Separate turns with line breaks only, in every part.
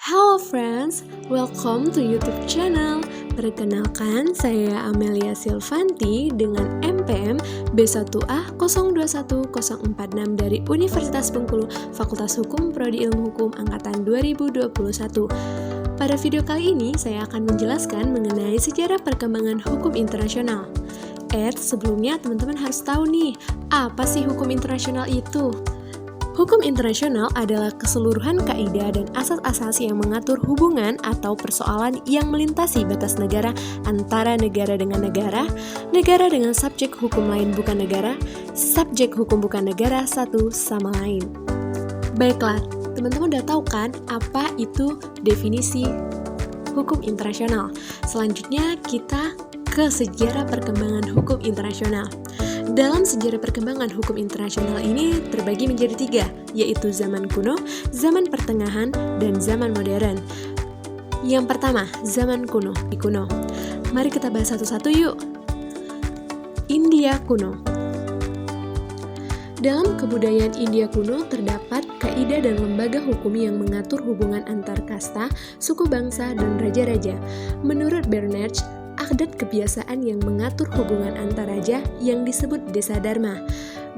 Halo friends, welcome to YouTube channel. Perkenalkan, saya Amelia Silvanti dengan MPM B1A 021046 dari Universitas Bengkulu, Fakultas Hukum Prodi Ilmu Hukum Angkatan 2021. Pada video kali ini, saya akan menjelaskan mengenai sejarah perkembangan hukum internasional. Sebelumnya teman-teman harus tahu nih, apa sih hukum internasional itu? Hukum internasional adalah keseluruhan kaidah dan asas-asas yang mengatur hubungan atau persoalan yang melintasi batas negara antara negara dengan negara, negara dengan subjek hukum lain bukan negara, subjek hukum bukan negara satu sama lain. Baiklah, teman-teman udah tahu kan apa itu definisi hukum internasional? Selanjutnya kita ke sejarah perkembangan hukum internasional. Dalam sejarah perkembangan hukum internasional ini terbagi menjadi 3, yaitu zaman kuno, zaman pertengahan, dan zaman modern. Yang pertama, zaman kuno. Mari kita bahas satu-satu yuk. India kuno. Dalam kebudayaan India kuno terdapat kaidah dan lembaga hukum yang mengatur hubungan antar kasta, suku bangsa, dan raja-raja. Menurut Bernard, adat kebiasaan yang mengatur hubungan antar raja yang disebut Desa Dharma.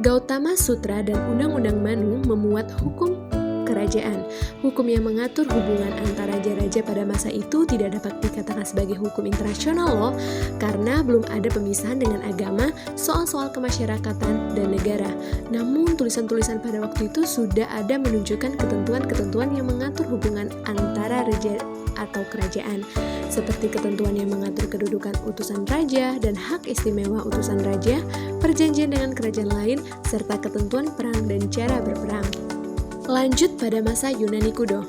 Gautama Sutra dan Undang-Undang Manu memuat hukum kerajaan. Hukum yang mengatur hubungan antar raja-raja pada masa itu tidak dapat dikatakan sebagai hukum internasional loh, karena belum ada pemisahan dengan agama, soal-soal kemasyarakatan, dan negara. Namun tulisan-tulisan pada waktu itu sudah ada menunjukkan ketentuan-ketentuan yang mengatur hubungan antara raja atau kerajaan, seperti ketentuan yang mengatur kedudukan utusan raja dan hak istimewa utusan raja, perjanjian dengan kerajaan lain, serta ketentuan perang dan cara berperang. Lanjut pada masa Yunani kuno.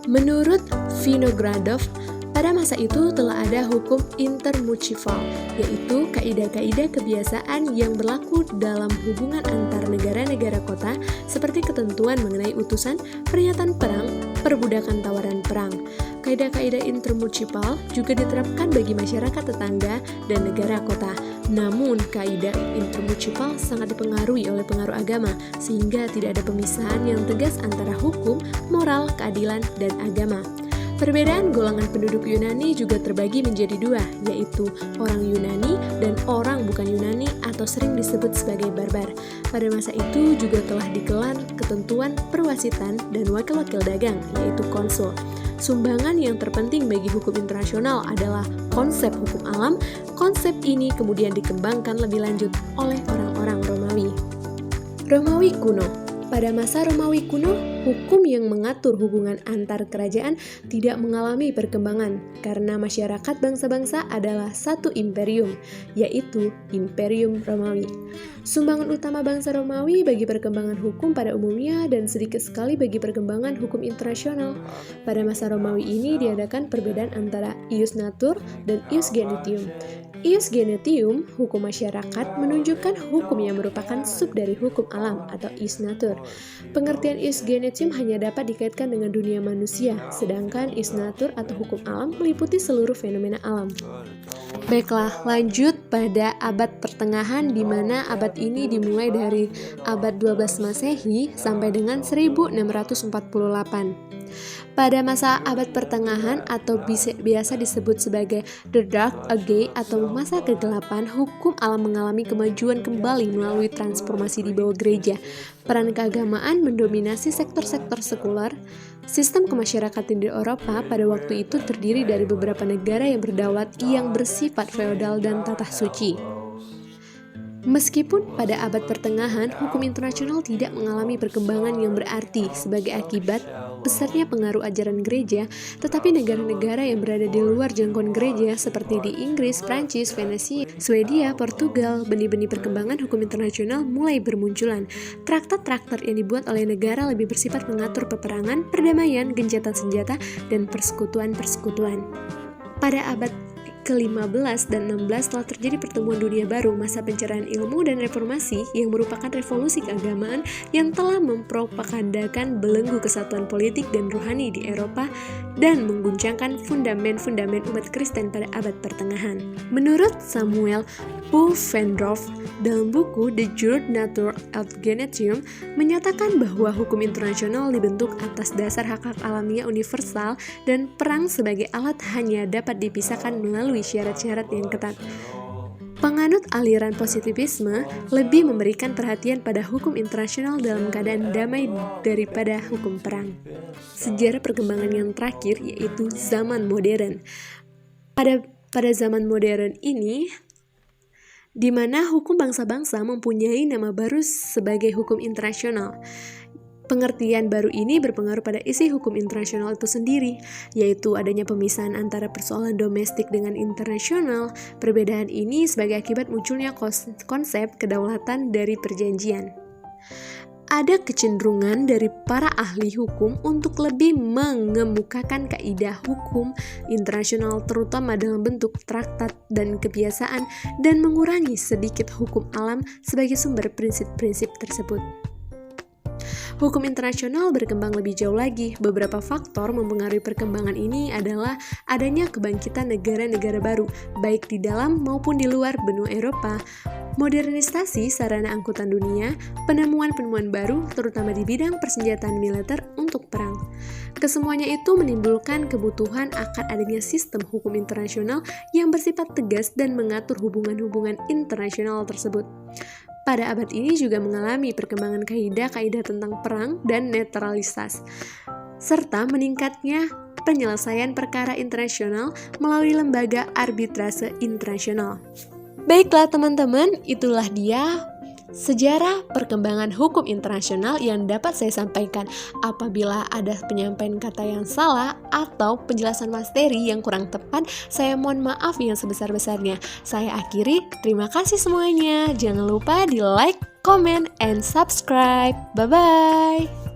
Menurut Vinogradov, pada masa itu telah ada hukum intermunicipal, yaitu kaidah-kaidah kebiasaan yang berlaku dalam hubungan antar negara-negara kota, seperti ketentuan mengenai utusan, pernyataan perang, perbudakan tawaran perang. Kaidah-kaidah intermunicipal juga diterapkan bagi masyarakat tetangga dan negara kota. Namun, kaidah intermunicipal sangat dipengaruhi oleh pengaruh agama, sehingga tidak ada pemisahan yang tegas antara hukum, moral, keadilan, dan agama. Perbedaan golongan penduduk Yunani juga terbagi menjadi 2, yaitu orang Yunani dan orang bukan Yunani atau sering disebut sebagai barbar. Pada masa itu juga telah dikelar ketentuan perwasitan dan wakil-wakil dagang, yaitu konsul. Sumbangan yang terpenting bagi hukum internasional adalah konsep hukum alam. Konsep ini kemudian dikembangkan lebih lanjut oleh orang-orang Romawi. Romawi kuno. Pada masa Romawi kuno, hukum yang mengatur hubungan antar kerajaan tidak mengalami perkembangan karena masyarakat bangsa-bangsa adalah satu imperium, yaitu Imperium Romawi. Sumbangan utama bangsa Romawi bagi perkembangan hukum pada umumnya dan sedikit sekali bagi perkembangan hukum internasional. Pada masa Romawi ini diadakan perbedaan antara ius natur dan ius genetium. Ius genetium, hukum masyarakat, menunjukkan hukum yang merupakan sub dari hukum alam atau ius natur. Pengertian ius genetium hanya dapat dikaitkan dengan dunia manusia, sedangkan ius natur atau hukum alam meliputi seluruh fenomena alam. Baiklah, lanjut pada abad pertengahan, di mana abad ini dimulai dari abad 12 Masehi sampai dengan 1648. Pada masa abad pertengahan atau biasa disebut sebagai The Dark Age atau masa kegelapan, hukum alam mengalami kemajuan kembali melalui transformasi di bawah gereja. Peran keagamaan mendominasi sektor-sektor sekuler. Sistem kemasyarakatan di Eropa pada waktu itu terdiri dari beberapa negara yang berdaulat yang bersifat feodal dan tatah suci. Meskipun pada abad pertengahan, hukum internasional tidak mengalami perkembangan yang berarti sebagai akibat besarnya pengaruh ajaran gereja, tetapi negara-negara yang berada di luar jangkauan gereja seperti di Inggris, Prancis, Venesia, Swedia, Portugal, benih-benih perkembangan hukum internasional mulai bermunculan. Traktat-traktat yang dibuat oleh negara lebih bersifat mengatur peperangan, perdamaian, gencatan senjata, dan persekutuan-persekutuan. Pada abad ke-15 dan 16 telah terjadi pertemuan dunia baru, masa pencerahan ilmu dan reformasi yang merupakan revolusi keagamaan yang telah mempropagandakan belenggu kesatuan politik dan rohani di Eropa dan mengguncangkan fundament-fundament umat Kristen pada abad pertengahan. Menurut Samuel Pufendorf, dalam buku The Jure Natur et Genetium menyatakan bahwa hukum internasional dibentuk atas dasar hak-hak alamiah universal dan perang sebagai alat hanya dapat dipisahkan melalui syarat-syarat yang ketat. Penganut aliran positivisme lebih memberikan perhatian pada hukum internasional dalam keadaan damai daripada hukum perang. Sejarah perkembangan yang terakhir yaitu zaman modern. Pada zaman modern ini, di mana hukum bangsa-bangsa mempunyai nama baru sebagai hukum internasional. Pengertian baru ini berpengaruh pada isi hukum internasional itu sendiri, yaitu adanya pemisahan antara persoalan domestik dengan internasional. Perbedaan ini sebagai akibat munculnya konsep kedaulatan dari perjanjian. Ada kecenderungan dari para ahli hukum untuk lebih mengemukakan kaidah hukum internasional terutama dalam bentuk traktat dan kebiasaan dan mengurangi sedikit hukum alam sebagai sumber prinsip-prinsip tersebut. Hukum internasional berkembang lebih jauh lagi. Beberapa faktor mempengaruhi perkembangan ini adalah adanya kebangkitan negara-negara baru, baik di dalam maupun di luar benua Eropa, modernisasi sarana angkutan dunia, penemuan-penemuan baru, terutama di bidang persenjataan militer untuk perang. Kesemuanya itu menimbulkan kebutuhan akan adanya sistem hukum internasional yang bersifat tegas dan mengatur hubungan-hubungan internasional tersebut. Pada abad ini juga mengalami perkembangan kaidah-kaidah tentang perang dan netralitas, serta meningkatnya penyelesaian perkara internasional melalui lembaga arbitrase internasional. Baiklah teman-teman, itulah dia sejarah perkembangan hukum internasional yang dapat saya sampaikan. Apabila ada penyampaian kata yang salah atau penjelasan materi yang kurang tepat, saya mohon maaf yang sebesar-besarnya. Saya akhiri, terima kasih semuanya. Jangan lupa di like, comment, and subscribe. Bye-bye.